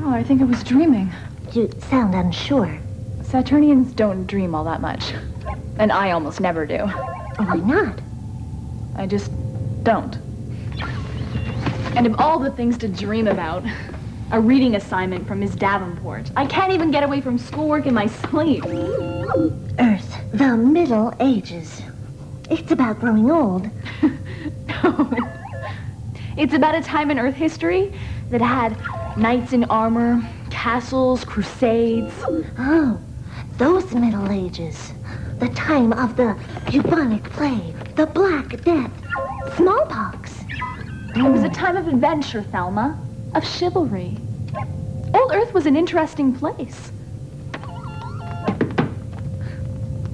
I think I was dreaming. You sound unsure. Saturnians don't dream all that much. And I almost never do. Why not? I just don't. And of all the things to dream about, a reading assignment from Miss Davenport. I can't even get away from schoolwork in my sleep. Earth, the Middle Ages. It's about growing old. No. It's about a time in Earth history that had knights in armor, castles, crusades. Oh, those Middle Ages. The time of the bubonic plague, the Black Death, smallpox. It was a time of adventure, Thelma, of chivalry. Old Earth was an interesting place.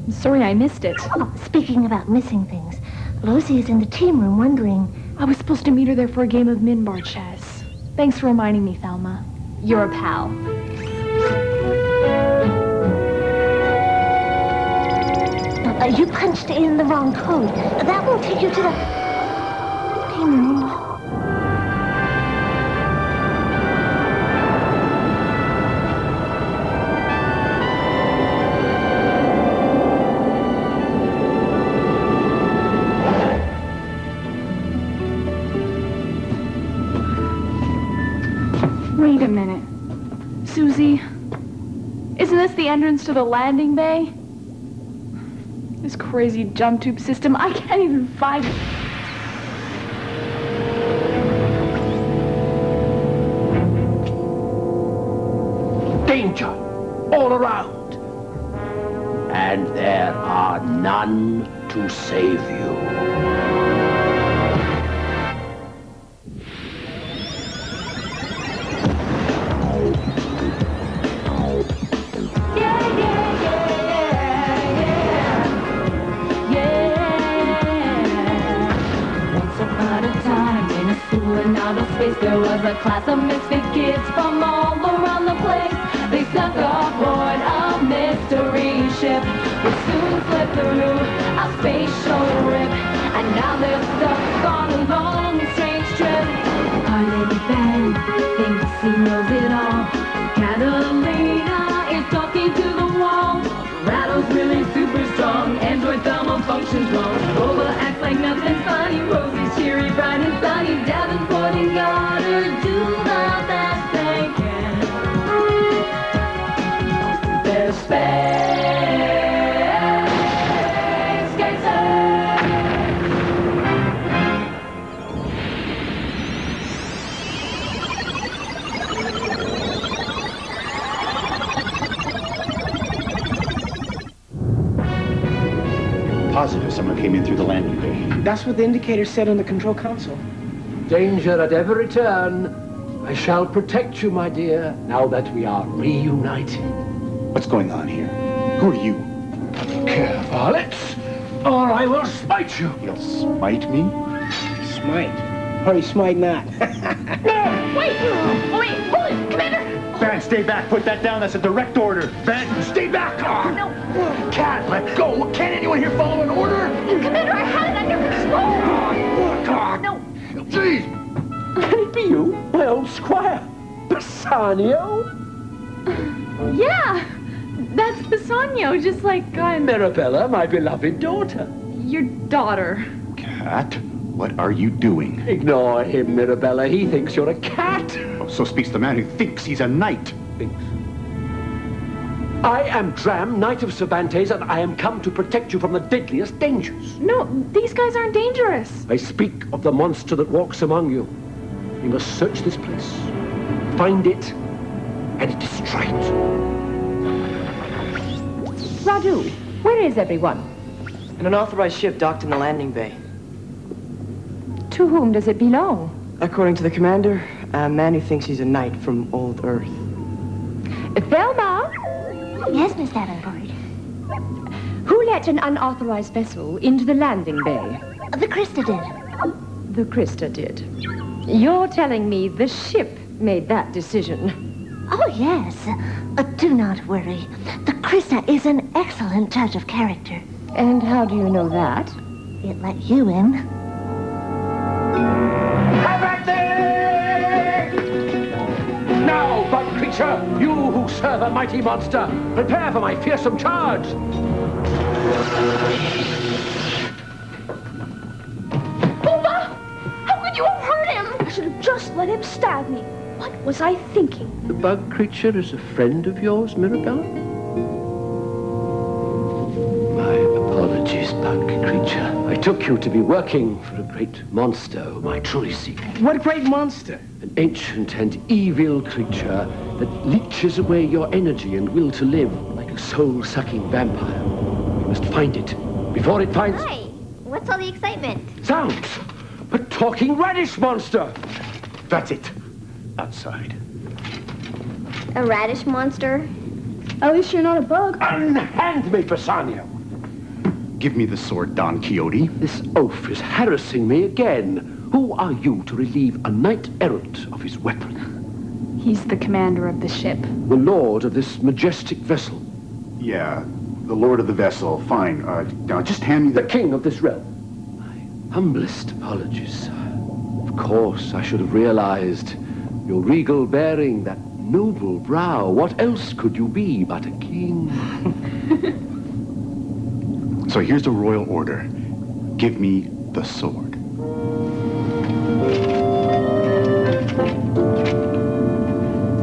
I'm sorry I missed it. Oh, speaking about missing things, Rosie is in the team room wondering... I was supposed to meet her there for a game of minbar chess. Thanks for reminding me, Thelma. You're a pal. You punched in the wrong code. That will take you to the team room. Wait a minute. Susie, isn't this the entrance to the landing bay? This crazy jump tube system, I can't even find it. Danger all around. And there are none to save you. There was a class of misfit kids from all around the place. They snuck aboard a mystery ship, which soon slipped through a spatial rip. And now they're stuck on a long, strange trip. Our Lady Ben thinks he knows it all. Catalina is talking to the wall. Rattle's really super strong. Android Thelma functions wrong. Rover acts like nothing's funny. Rosie's cheery, bright and sunny. Davenport and Goddard do the best they can. They're space gazers. Positive someone came in through the landing bay. That's what the indicator said on the control console. Danger at every turn. I shall protect you, my dear, now that we are reunited. What's going on here? Who are you? Care, varlets, or I will smite you. You'll smite me? Smite. Or he smite not. Wait, hold it, Commander! Ben, stay back. Put that down. That's a direct order. Ben, stay back. No. Cat, let go. Can't anyone here follow an order? Commander, I had it under control! No. Jeez. Can it be you, my old squire? Bassanio? Yeah, that's Bassanio, just like I'm... Mirabella, my beloved daughter. Your daughter. Cat, what are you doing? Ignore him, Mirabella. He thinks you're a cat. Oh, so speaks the man who thinks he's a knight. Thinks. I am Dram, Knight of Cervantes, and I am come to protect you from the deadliest dangers. No, these guys aren't dangerous. I speak of the monster that walks among you. You must search this place, find it, and destroy it. Radu, where is everyone? An unauthorized ship docked in the landing bay. To whom does it belong? According to the commander, a man who thinks he's a knight from old Earth. Thelma, Yes, Miss Davenport. who let an unauthorized vessel into the landing bay? The Krista did. The Krista did. You're telling me the ship made that decision? Oh, yes. Do not worry. The Krista is an excellent judge of character. And how do you know that? It let you in. Now, bug creature, you who serve a mighty monster, prepare for my fearsome charge. Booba! How could you have hurt him? I should have just let him stab me. What was I thinking? The bug creature is a friend of yours, Mirabella? My apologies, bug creature. I took you to be working for a great monster whom I truly seek. What great monster? An ancient and evil creature that leeches away your energy and will to live like a soul-sucking vampire. We must find it before it finds... Hi. What's all the excitement? Zounds! A talking radish monster! That's it. Outside. A radish monster? At least you're not a bug. Unhand me, Bassanio! Give me the sword, Don Quixote. This oaf is harassing me again. Who are you to relieve a knight-errant of his weapon? He's the commander of the ship. The lord of this majestic vessel. Yeah, the lord of the vessel. Fine. Now just hand me The the... king of this realm. My humblest apologies. Of course, I should have realized your regal bearing, that noble brow. What else could you be but a king? So here's the royal order. Give me the sword.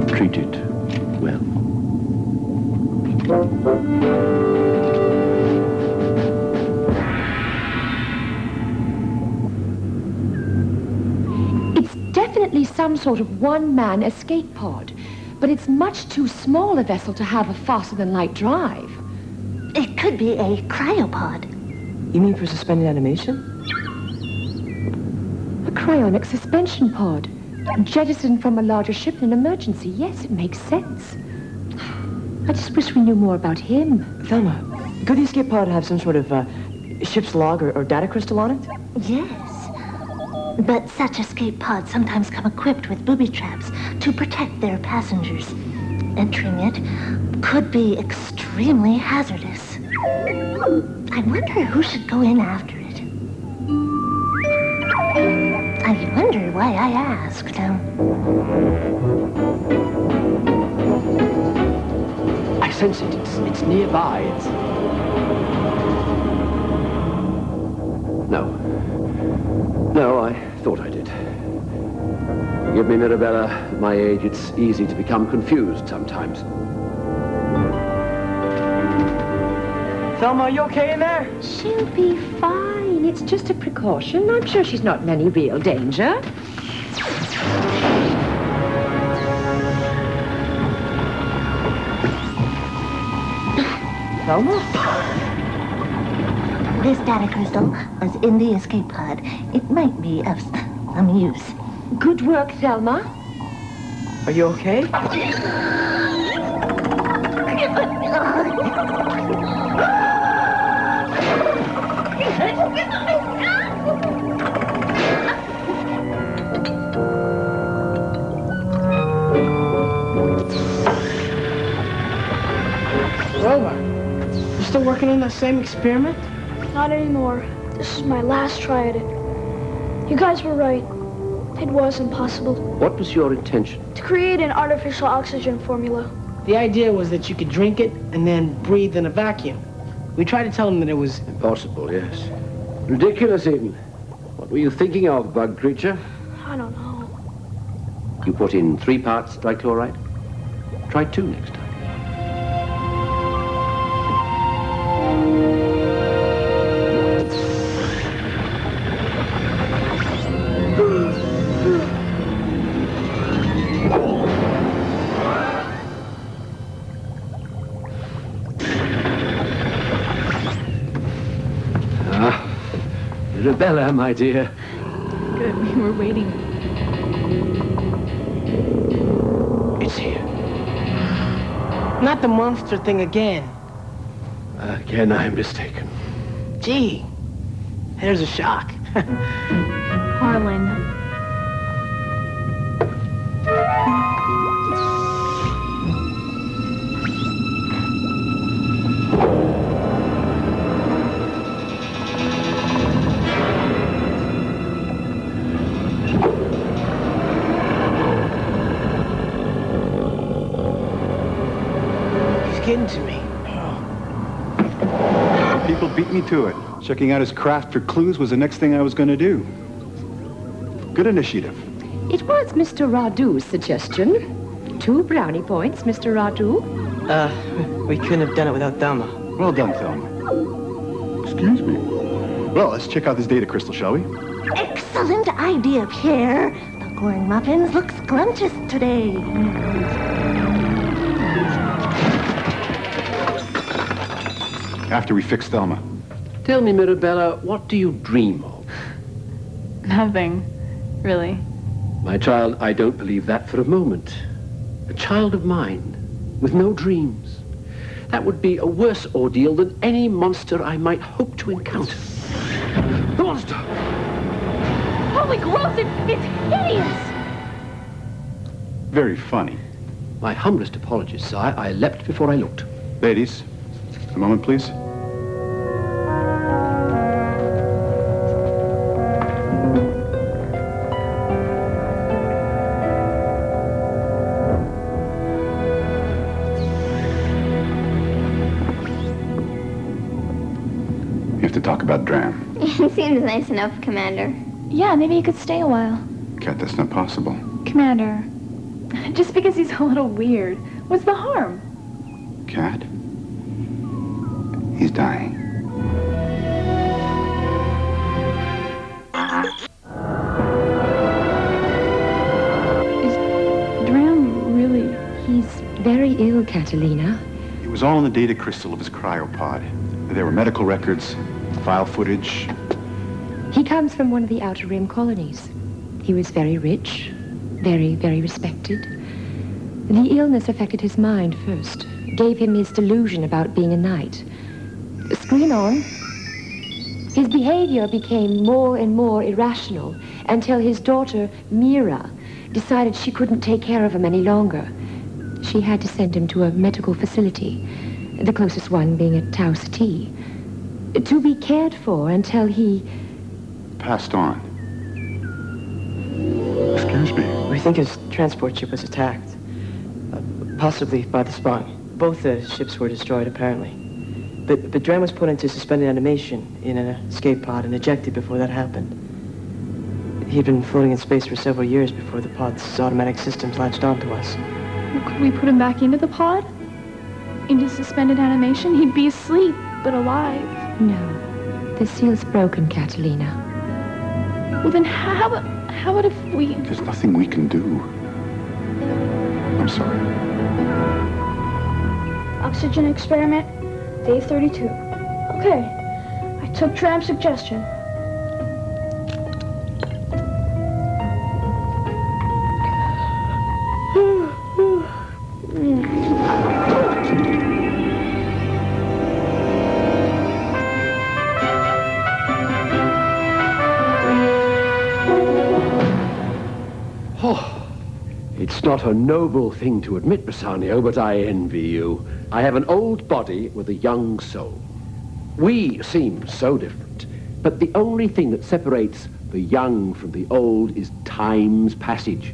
Treat it well. It's definitely some sort of one-man escape pod, but it's much too small a vessel to have a faster-than-light drive. It could be a cryopod. You mean for suspended animation? A cryonic suspension pod. Jettisoned from a larger ship in an emergency. Yes, it makes sense. I just wish we knew more about him. Thelma, could the escape pod have some sort of ship's log or data crystal on it? Yes. But such escape pods sometimes come equipped with booby traps to protect their passengers. Entering it could be extremely hazardous. I wonder who should go in after it. I wonder why I asked. I sense it. It's nearby. No, I thought I did. Forgive me, Mirabella. At my age, it's easy to become confused sometimes. Thelma, are you okay in there? She'll be fine. It's just a precaution. I'm sure she's not in any real danger. Thelma? This data crystal was in the escape pod. It might be of some use. Good work, Thelma. Are you okay? Roma, you still working on that same experiment? Not anymore. This is my last try at it. You guys were right. It was impossible. What was your intention? To create an artificial oxygen formula. The idea was that you could drink it and then breathe in a vacuum. We tried to tell them that it was... Impossible, yes. Ridiculous, even. What were you thinking of, bug creature? I don't know. You put in 3 parts dichloride. Try 2 next time. Mirabella, my dear. Good, we were waiting. It's here. Not the monster thing again. Again, I'm mistaken. Gee, there's a shock. Harlan. He's getting to me. People beat me to it. Checking out his craft for clues was the next thing I was going to do. Good initiative. It was Mr. Radu's suggestion. 2 brownie points, Mr. Radu. We couldn't have done it without Thelma. Well done, Thelma. Excuse me. Well, let's check out this data crystal, shall we? Excellent idea, Pierre. The corn muffins look scrumptious today. After we fix Thelma. Tell me, Mirabella, what do you dream of? Nothing, really. My child, I don't believe that for a moment. A child of mine, with no dreams. That would be a worse ordeal than any monster I might hope to encounter. The monster! Holy gross, it's hideous! Very funny. My humblest apologies, sire. I leapt before I looked. Ladies, a moment, please. We have to talk about Dram. It seems nice enough, Commander. Yeah, maybe you could stay a while. Cat, that's not possible. Commander, just because he's a little weird, what's the harm? Cat? He's dying. Is Dram really... He's very ill, Catalina. It was all in the data crystal of his cryopod. There were medical records, file footage. He comes from one of the Outer Rim colonies. He was very rich, very, very respected. The illness affected his mind first, gave him his delusion about being a knight. Screen on. His behavior became more and more irrational until his daughter, Mira, decided she couldn't take care of him any longer. She had to send him to a medical facility, the closest one being at Tau Ceti, to be cared for until he... Passed on. Excuse me. We think his transport ship was attacked. Possibly by the Spawn. Both the ships were destroyed, apparently. But Dram was put into suspended animation in an escape pod and ejected before that happened. He'd been floating in space for several years before the pod's automatic systems latched onto us. Well, could we put him back into the pod? Into suspended animation? He'd be asleep, but alive. No. The seal's broken, Catalina. Well, then how about if we... There's nothing we can do. I'm sorry. Oxygen experiment, day 32. Okay, I took Dram's suggestion. It's not a noble thing to admit, Bassanio, but I envy you. I have an old body with a young soul. We seem so different, but the only thing that separates the young from the old is time's passage.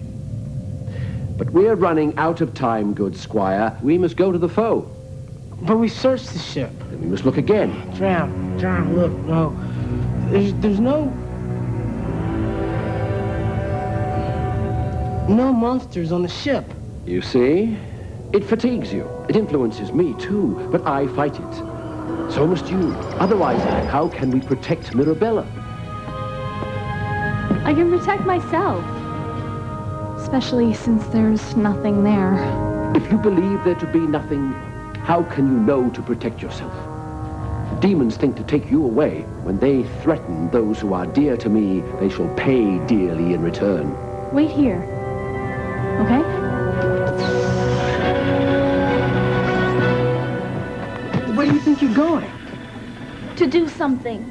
But we're running out of time, good squire. We must go to the foe. But we searched the ship. Then we must look again. Dram, look, no. There's no monsters on the ship. You see? It fatigues you. It influences me, too. But I fight it. So must you. Otherwise, how can we protect Mirabella? I can protect myself. Especially since there's nothing there. If you believe there to be nothing, how can you know to protect yourself? Demons think to take you away. When they threaten those who are dear to me, they shall pay dearly in return. Wait here. Okay? Where do you think you're going? To do something.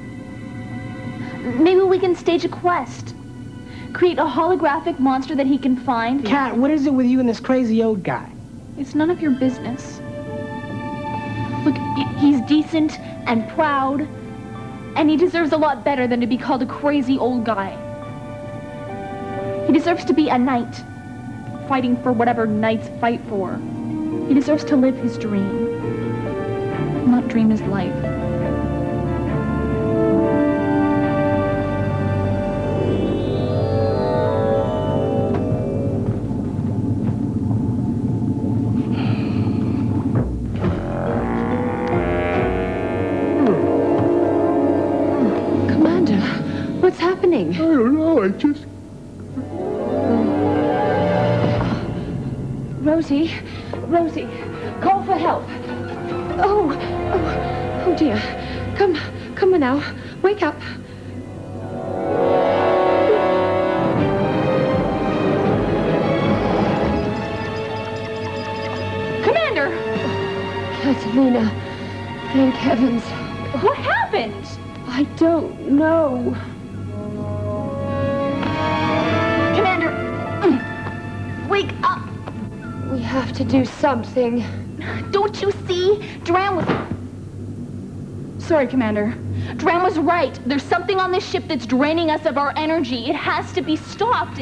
Maybe we can stage a quest. Create a holographic monster that he can find. Cat, what is it with you and this crazy old guy? It's none of your business. Look, he's decent and proud, and he deserves a lot better than to be called a crazy old guy. He deserves to be a knight, fighting for whatever knights fight for. He deserves to live his dream, not dream his life. What's happening? I don't know, I just... Rosie, call for help. Oh dear. Come on now. Wake up. Commander! Catalina, thank heavens. What happened? I don't know. Commander! Wake up! We have to do something. Don't you see? Dram was... Sorry, Commander. Dram was right. There's something on this ship that's draining us of our energy. It has to be stopped.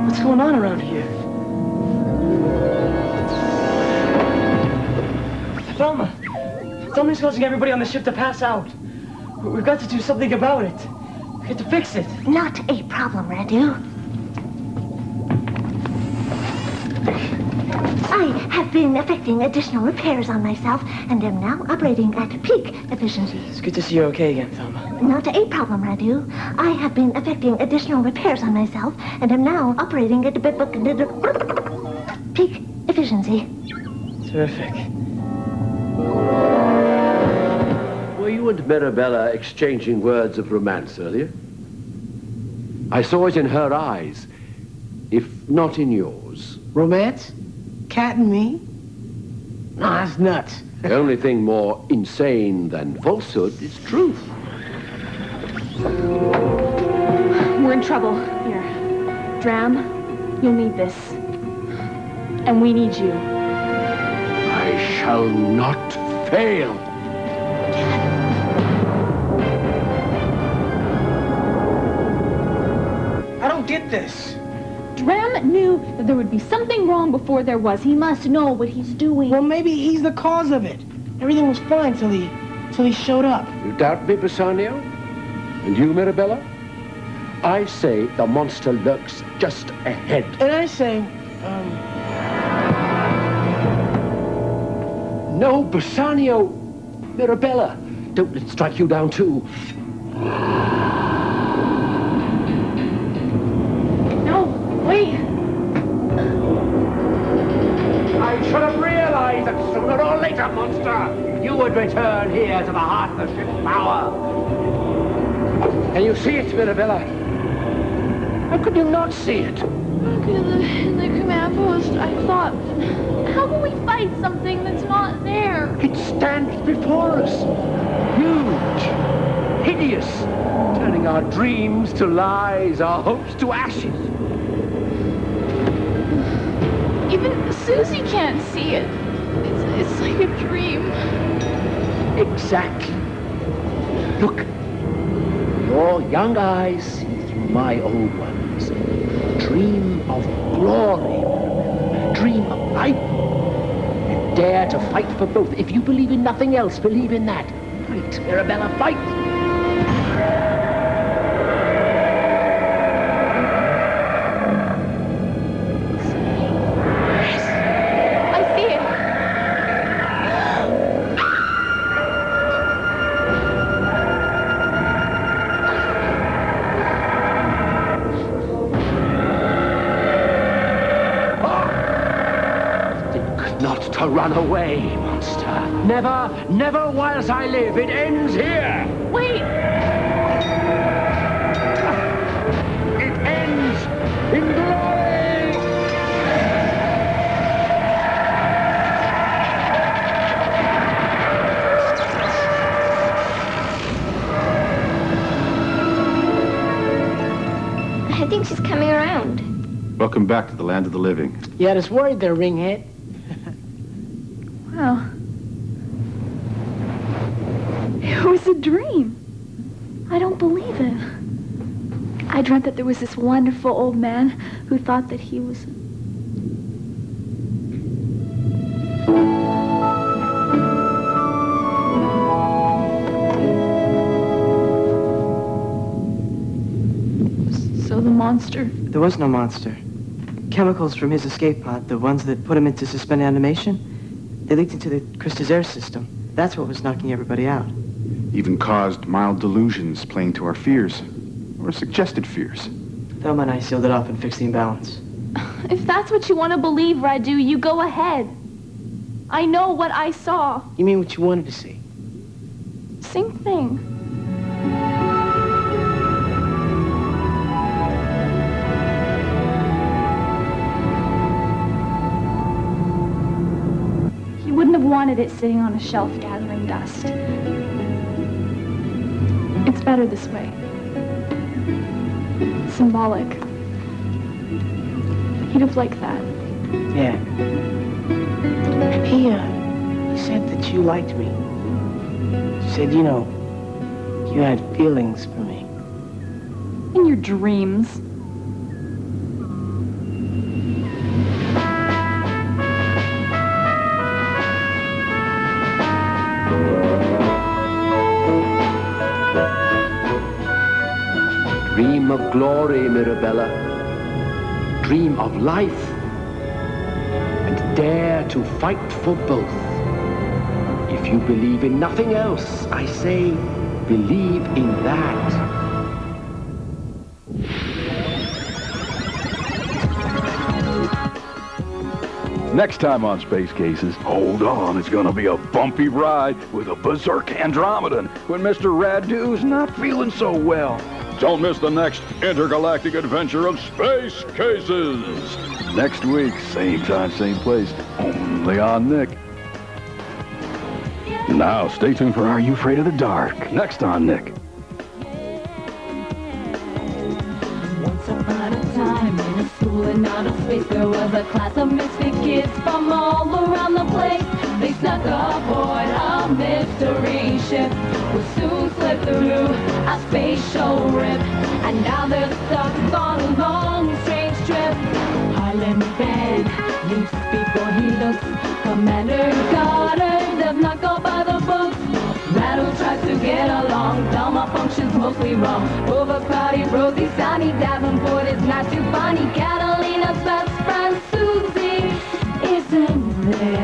What's going on around here? Somebody's causing everybody on the ship to pass out. We've got to do something about it. We have to fix it. Not a problem, Radu. I have been effecting additional repairs on myself and am now operating at peak efficiency. It's good to see you're okay again, Thelma. Not a problem, Radu. I have been effecting additional repairs on myself and am now operating at peak efficiency. Terrific. Were you and Mirabella exchanging words of romance earlier? I saw it in her eyes, if not in yours. Romance? Cat and me? Nah, that's nuts. The only thing more insane than falsehood is truth. We're in trouble. Here. Dram, you'll need this. And we need you. I shall not fail. I don't get this. Dram knew that there would be something wrong before there was. He must know what he's doing. Well, maybe he's the cause of it. Everything was fine till he showed up. You doubt me, Bassanio? And you, Mirabella? I say the monster lurks just ahead. And I say, No, Bassanio! Mirabella, don't let it strike you down, too. No, wait. I should have realized that sooner or later, monster, you would return here to the heart of the ship's power. Can you see it, Mirabella? How could you not see it? In the command post, I thought, how can we fight something that's not there? It stands before us. Huge, hideous, turning our dreams to lies, our hopes to ashes. Even Susie can't see it. It's like a dream. Exactly. Look, your young eyes see through my old ones. Dream of glory. Dream of life. And dare to fight for both. If you believe in nothing else, believe in that. Fight, Mirabella, fight! not to run away, monster. Never, never whilst I live. It ends here. Wait! It ends in glory. I think she's coming around. Welcome back to the land of the living. You had us worried there, ringhead. Well, it was a dream. I don't believe it. I dreamt that there was this wonderful old man who thought that he was... So the monster... There was no monster. Chemicals from his escape pod, the ones that put him into suspended animation, they leaked into the Krista's air system. That's what was knocking everybody out. Even caused mild delusions playing to our fears. Or suggested fears. Thelma and I sealed it off and fixed the imbalance. If that's what you want to believe, Radu, you go ahead. I know what I saw. You mean what you wanted to see? Same thing. He wouldn't have wanted it sitting on a shelf gathering dust. It's better this way. Symbolic. He'd have liked that. Yeah. He said that you liked me. He said, you know, you had feelings for me. In your dreams. Dream of glory, Mirabella. Dream of life. And dare to fight for both. If you believe in nothing else, I say, believe in that. Next time on Space Cases, hold on, it's gonna be a bumpy ride with a berserk Andromedan when Mr. Radu's not feeling so well. Don't miss the next intergalactic adventure of Space Cases. Next week, same time, same place, only on Nick. Now, stay tuned for Are You Afraid of the Dark? Next on Nick. Once upon a time in a school in outer space, there was a class of misfit kids from all around the place. They snuck aboard a mystery ship, would soon slip through a spatial rip, and now they're stuck on a long, strange trip. Harlem Band leaps before he looks. Commander Carter does not go by the books. Rattle tries to get along, Thelma functions mostly wrong. Overcrowded Rosie, Sonny Davenport is not too funny. Catalina's best friend Susie isn't there.